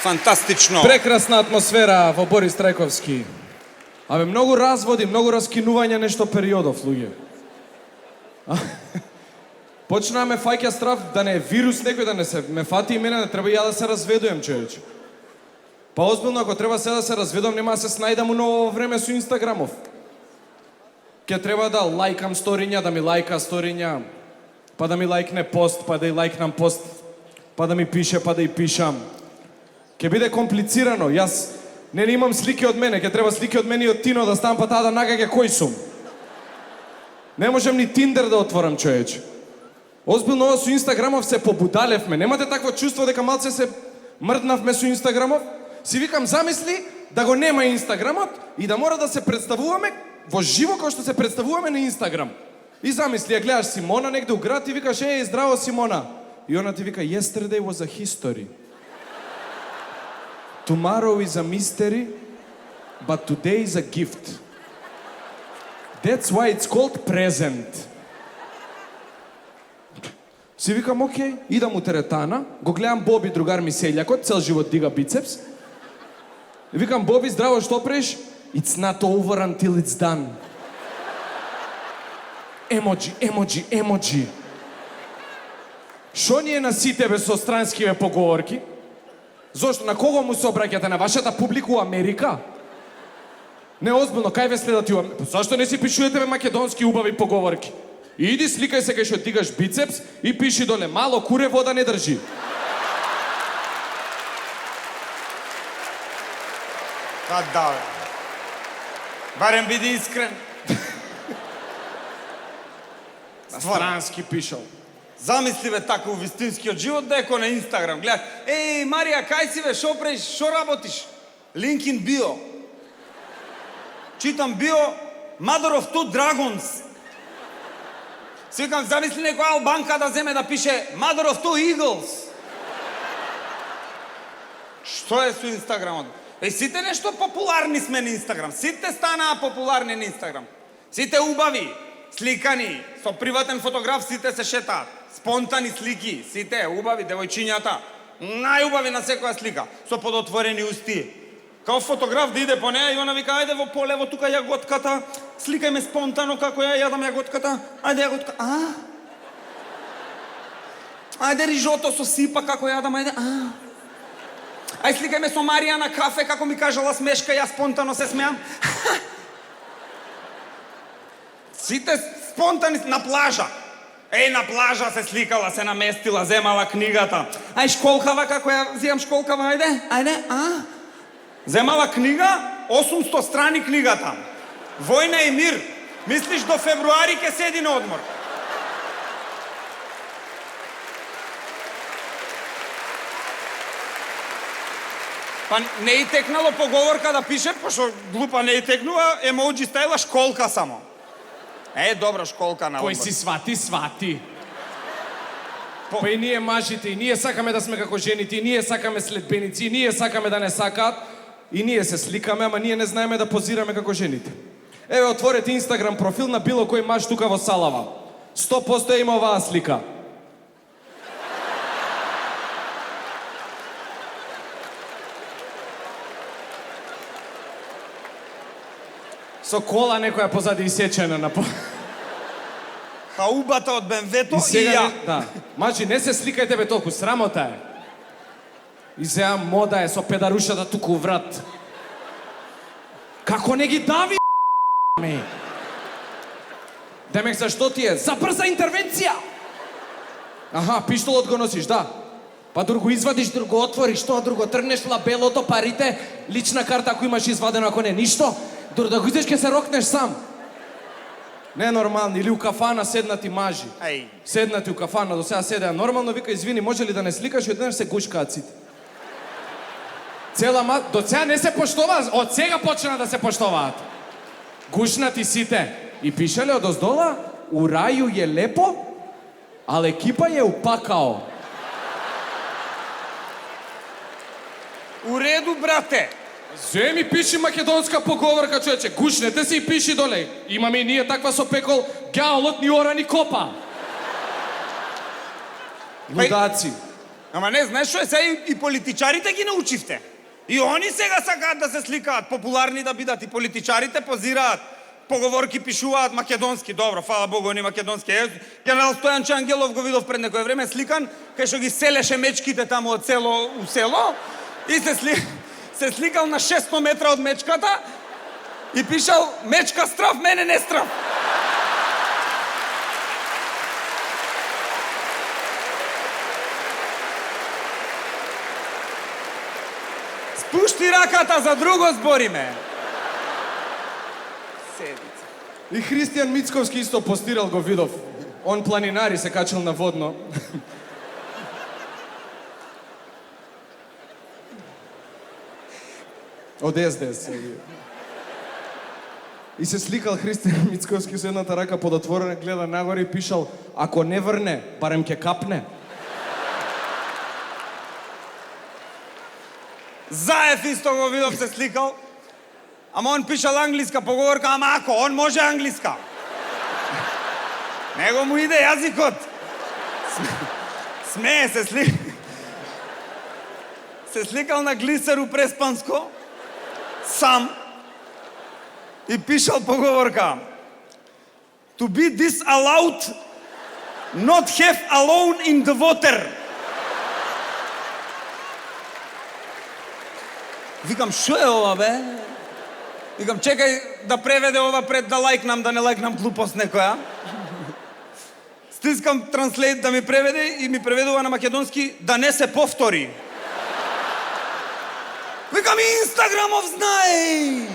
Фантастично. Прекрасна атмосфера во Борис Трајковски. Абе, многу разводи, многу раскинување нешто периодов, луѓе. Почна ме фаќа страв да не е вирус некој да не се ме фати и мене, не треба ја да се разведуjem, човече. Па озбилно, ако треба се да се разведам, нема да се снајдам у ново време со Инстаграмов. Ке треба да лајкам сториња, да ми лајка сториња, па да ми лајкне пост, па да и лајкнам пост, па да ми пише, па да и пишам. Ке биде комплицирано, јас не имам слики од мене, ке треба слики од мене и од Тино да ставам па таа да нагаѓа кој сум. Не можем ни Тиндер да отворам, човече. Озбилно, ова со Инстаграмов се побудалевме. Немате такво чувство дека малце се мрднавме со Инстаграмов? Си викам, замисли да го нема Инстаграмот и да мора да се представуваме во живо кој што се представуваме на Инстаграм. И замисли, ја гледаш Симона негде у град и викаш, здраво Симона. И она ти вика, yesterday was a history. Tomorrow is a mystery, but today is a gift. That's why it's called present. Си викам, окей, идам у теретана, го гледам Боби, другар ми селјакот, цел живот дига бицепс. И викам, Боби, здраво, што правиш? It's not over until it's done. Емоджи, емоджи, емоджи. Шо ни е на сите бе со странскиве поговорки? Зошто? На кого му се обраќате? На вашата публика у Америка? Не, озбилно, кај ве следат у Америка? Зашто не си пишувате бе македонски убави поговорки? Иди, сликај се кај што дигаш бицепс и пиши доле, мало куре вода не држи. Па да, бе. Барем биди искрен. Странски пишал. Замисли бе така у вистинскиот живот да е ко на Инстаграм. Гледаш, Марија, кај си бе, шо правиш, шо работиш? Link in bio. Читам bio, Mother of Two Dragons. Си викам, замисли некоја албанка да земе да пише Mother of Two Eagles. Што е со Инстаграмот? Сите нешто популарни сме на Инстаграм. Сите станаа популарни на Инстаграм. Сите убави, сликани, со приватен фотограф сите се шетаат. Спонтани слики, сите убави, девојчињата. Најубави на секоја слика, со подотворени усти. Као фотограф да иде по неја и она вика, ајде во полево тука јаготката, сликај ме спонтано како ја јадам јаготката. Ајде јаготка, Ајде рижото со сипа како јадам, ајде, Ај сликај ме со Марија на кафе, како ми кажала смешка, ја спонтано се смеам. Сите спонтани на плажа. На плажа се сликала, се наместила, земала книгата. Ај школкава, како ја зијам школкава, ајде, Земала книга, 800 страни книгата. Војна и мир. Мислиш до февруари ке седи на одмор. Па не и текнало поговорка да пише, пошто глупа не и текнува, емоджи стајла школка само. Добра школка на одмор. Кој си свати, свати. Па и ние мажите, и ние сакаме да сме како жените, и ние сакаме следбеници, и ние сакаме да не сакаат, и ние се сликаме, ама ние не знаеме да позираме како жените. Еве, отворете Инстаграм профил на било кој маж тука во Салава. 100% има оваа слика. Со кола некоја позади исечена на Хаубата од БМВ-то и сега ја. Да. Мажи, не се сликајте бе толку, срамота е. И сега мода е со педарушата туку врат. Како не ги дави ми? Демек зашто ти е? За брза интервенција! Аха, пиштолот го носиш, да. Па друго извадиш, друго отвориш, тоа друго тргнеш лабелото, парите, лична карта ако имаш извадено, ако не, ништо. Друго да го изеш ке се рокнеш сам. Не е нормално, или у кафана седнати мажи. Седнати у кафана, до сега седеа нормално, вика, извини, може ли да не сликаш и одеднаш се гушкаат сите. До сега не се поштоваа, од сега почна да се поштоваат. Гушнати сите. И пишале од оздола, у рају е лепо, ал екипа е упакао. У реду, брате. Земи пиши македонска поговорка, човече. Гушнете се и пиши доле. Имаме и ние таква со пекол, гјаолот ни ора ни копа. Лудаци. Ама не, знаеш што е, сега и политичарите ги научивте. И они сега сакаат да се сликаат, популарни да бидат, и политичарите позираат, поговорки пишуваат македонски, добро, фала Богу, они македонски. Генерал Стојанче Ангелов го видов пред некој време сликан, кај што ги селеше мечките таму од село у село, и се сликал на 600 метра од мечката и пишал мечка страв, мене не страв. Спушти раката, за друго збориме. Седица. И Христијан Мицковски исто постирал, го видов. Он планинари се качил на водно. Од СДС. И се сликал Христијан Мицковски со едната рака подотворена, гледа нагоре и пишал: ако не врне, барем ќе капне. Заев исто го видов се сликал. Ама он пишал англиска поговорка, ама ако, он може англиска. Него му иде јазикот. Смее се се сликал на глисеру преспанско, сам, и пишал поговорка: to be disallowed, not have alone in the water. Викам, шо е ова, бе? Викам, чекај да преведе ова пред да лајкнам, да не лајкнам глупост некоја. Стискам транслейт да ми преведе и ми преведува на македонски да не се повтори. Викам, Инстаграмов знае!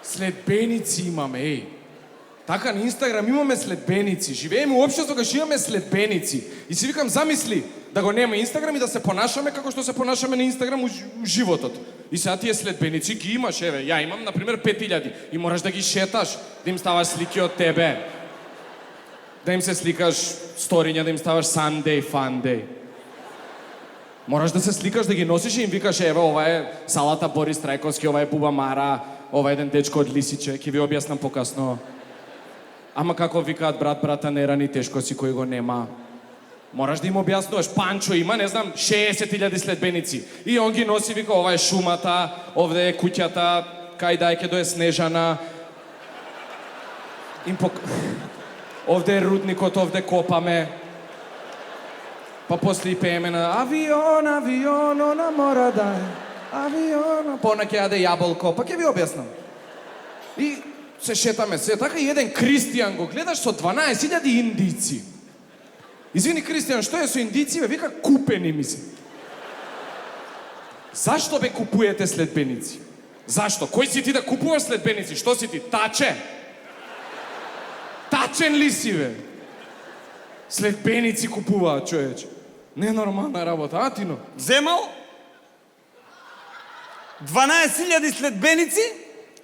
Следбеници имаме, еј. Така на Инстаграм имаме следбеници. Живееме у општество кога имаме следбеници. И си викам, замисли да го нема Инстаграм и да се понашаме како што се понашаме на Инстаграм у животот. И сега тие следбеници ги имаш, еве, ја имам, например, 5000 и мораш да ги шеташ, да им ставаш слики од тебе. Да им се сликаш сториња, да им ставаш Sunday, Funday. Мораш да се сликаш, да ги носиш и им викаш, еве, ова е салата Борис Трајковски, ова е Буба Мара, ова е еден дечко од Лисиче, ќе ви објаснам покасно. Ама како викаат брата не рани, тешко си кој го нема. Мораш да им објаснуваш, Панчо има, не знам, 60.000 следбеници. И он ги носи, вика, ова е шумата, овде е куќата, кај дајке до е Снежана. Овде е рудникот, овде копаме. Па после и пееме на авион, авион, на мора да е. Авион, пона ќе јаде јаболко, па ќе ви објаснам. И се шетаме се, така и еден Кристијан го гледаш со 12.000 индици. Извини, Кристијан, што е со индици, бе? Вика, купени ми се. Зашто, бе, купуете следбеници? Зашто? Кој си ти да купуваш следбеници? Што си ти, таче? Тачен ли си, бе? Следбеници купуваат, човече. Ненормална работа, а, Тино? Земал 12.000 следбеници,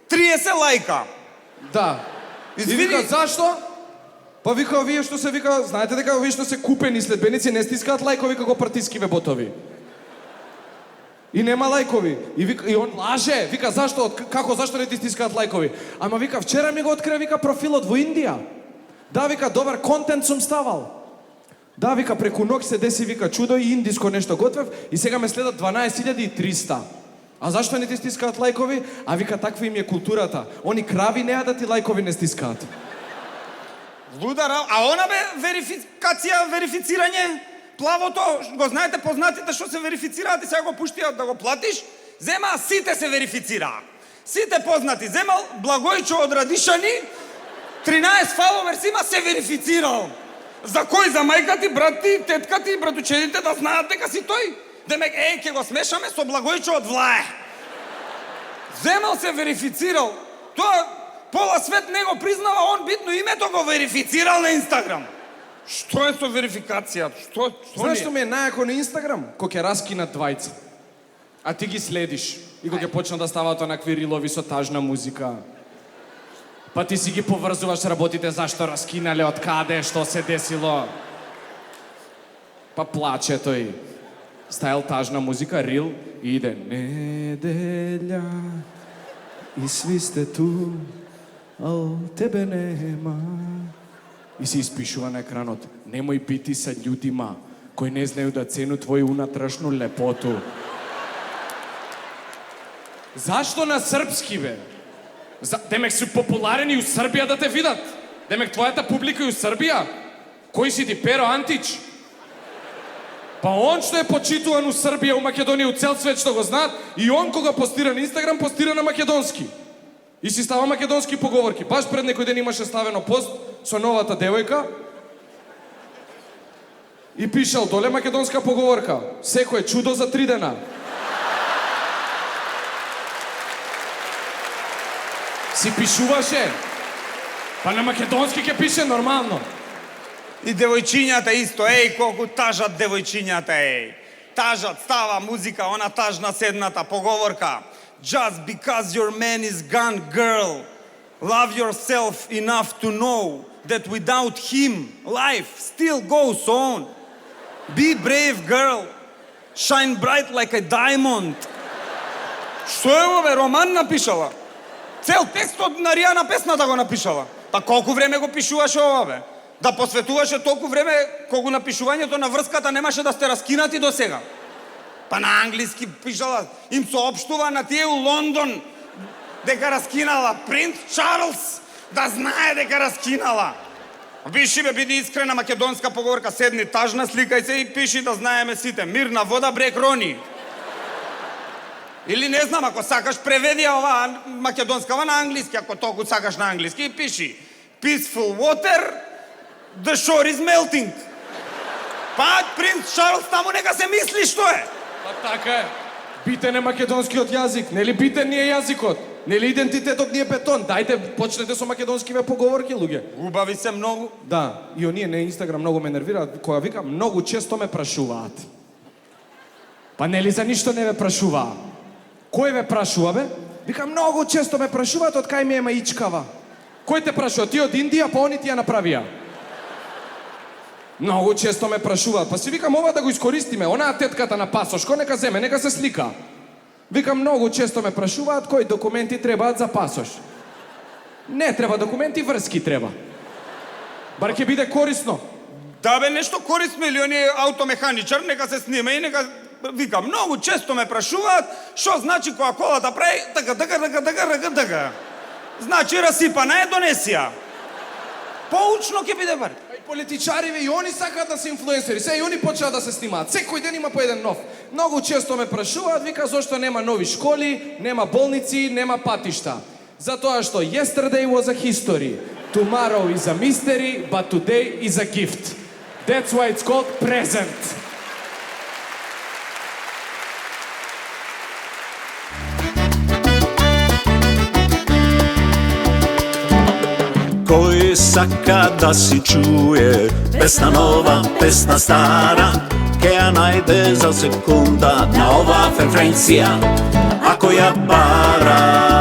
30 лајка. Да. Извини. И вика, зашто? Па вика, овие што се вика, знаете дека овие што се купени следбеници не стискаат лајкови како партискиве ботови. И нема лајкови. И он лаже, вика, зашто, како, зашто не ти стискаат лајкови? Ама вика, вчера ми го открива, вика, профилот во Индија. Да, вика, добар контент сум ставал. Да, вика, преку ноќ се деси, вика, чудо и индиско нешто готвев и сега ме следат 12.300. А зашто не ти стискаат лајкови? А вика, таква им е културата. Они крави не јадат и лајкови не стискаат. Лудара, а она бе верификација, верифицирање, плавото, го знаете познатите што се верифицираат и сега го пуштиат да го платиш, зема сите се верифицираа. Сите познати, земал Благојчо од Радишани, 13 фаловерс има, се верифицирал. За кој? За мајка ти, брат ти, тетка ти, братучедите да знаат дека си тој. Демек, ќе го смешаме со Благојчо од Влае. Земал се верифицирал. Тоа пола свет не го признава, он битно името го верифицирал на Инстаграм. Што е со верификација? Што Знаеш што ми е најако на Инстаграм? Кога ќе раскинат двајца. А ти ги следиш. И кога ќе почнат да ставаат онакви рилови со тажна музика. Па ти си ги поврзуваш работите, зашто раскинале, од каде, што се десило. Па плаче тој. Стајал тажна музика, рил, и иде неделја. И сви сте ту, а тебе нема. И се испишува на екранот: немој бити са људима кои не знају да ценат твој унатрешну лепоту. Зашто на српски, бе? Демек си популарен и у Србија да те видат? Демек твојата публика и у Србија? Кој си ти, Перо Антич? Па он што е почитуван у Србија, у Македонија, у цел свет што го знаат, и он кога постира на Инстаграм, постира на македонски. И си става македонски поговорки. Баш пред некој ден имаше ставено пост со новата девојка и пишал доле македонска поговорка. Секој е чудо за 3 дена. Си пишуваше. Па на македонски ќе пише нормално. И девојчињата исто, колку тажат девојчињата, Тажат, става музика, она тажна седната поговорка. Just because your man is gone, girl, love yourself enough to know that without him, life still goes on. Be brave, girl. Shine bright like a diamond. Што е ова, роман напишала? Цел текстот на Ријана песната го напишала. Па колку време го пишуваше ова, бе? Да посветуваше толку време колку напишувањето на врската немаше да сте раскинати до сега. Па на англиски пишала, им соопштува на тие у Лондон дека раскинала. Принц Чарлс да знае дека раскинала. Пиши, бе, биди искрена, македонска поговорка, седни тажна, сликај се и пиши да знаеме сите. Мирна вода, брег рони. Или не знам, ако сакаш преведи ова македонска на англиски, ако толку сакаш на англиски, и пиши Peaceful water, the shore is melting. Па, принц Чарлс таму нека се мисли што е. Па така е. Битен е македонскиот јазик, нели битен ни е јазикот? Нели идентитетот ни е бетон? Дајте, почнете со македонскиве поговорки, луѓе. Убави се многу. Да, и оние на Инстаграм многу ме нервираат, кога викам, многу често ме прашуваат. Па нели за ништо не ве прашуваа? Кој ве прашува, бе? Викам, многу често ме прашуваат од кај ми е маичкава. Кој те прашува? Ти од Индија, па они ти ја направија. Многу често ме прашуваат, па си викам ова да го искористиме, онаа тетката на пасош, кој нека земе, нека се слика. Викам, многу често ме прашуваат кои документи требаат за пасош. Не треба документи, врски треба. Бар ќе биде корисно. Да бе, нешто корисно, или оние аутомеханичар, нека се снима и нека... Викам, многу често ме прашуваат што значи која колата прави така. Значи расипана е, донеси ја. Поучно ќе биде бар. И политичариве и они сакаат да се инфлуенсери, се и они почнаа да се снимаат. Секој ден има по еден нов. Многу често ме прашуваат, вика зошто нема нови школи, нема болници, нема патишта. Затоа што yesterday was a history, tomorrow is a mystery, but today is a gift. That's why it's called present. Кој сака да си чуе песна нова, песна стара, ке ја најде за секунда на ова фреквенција, ако ја бара.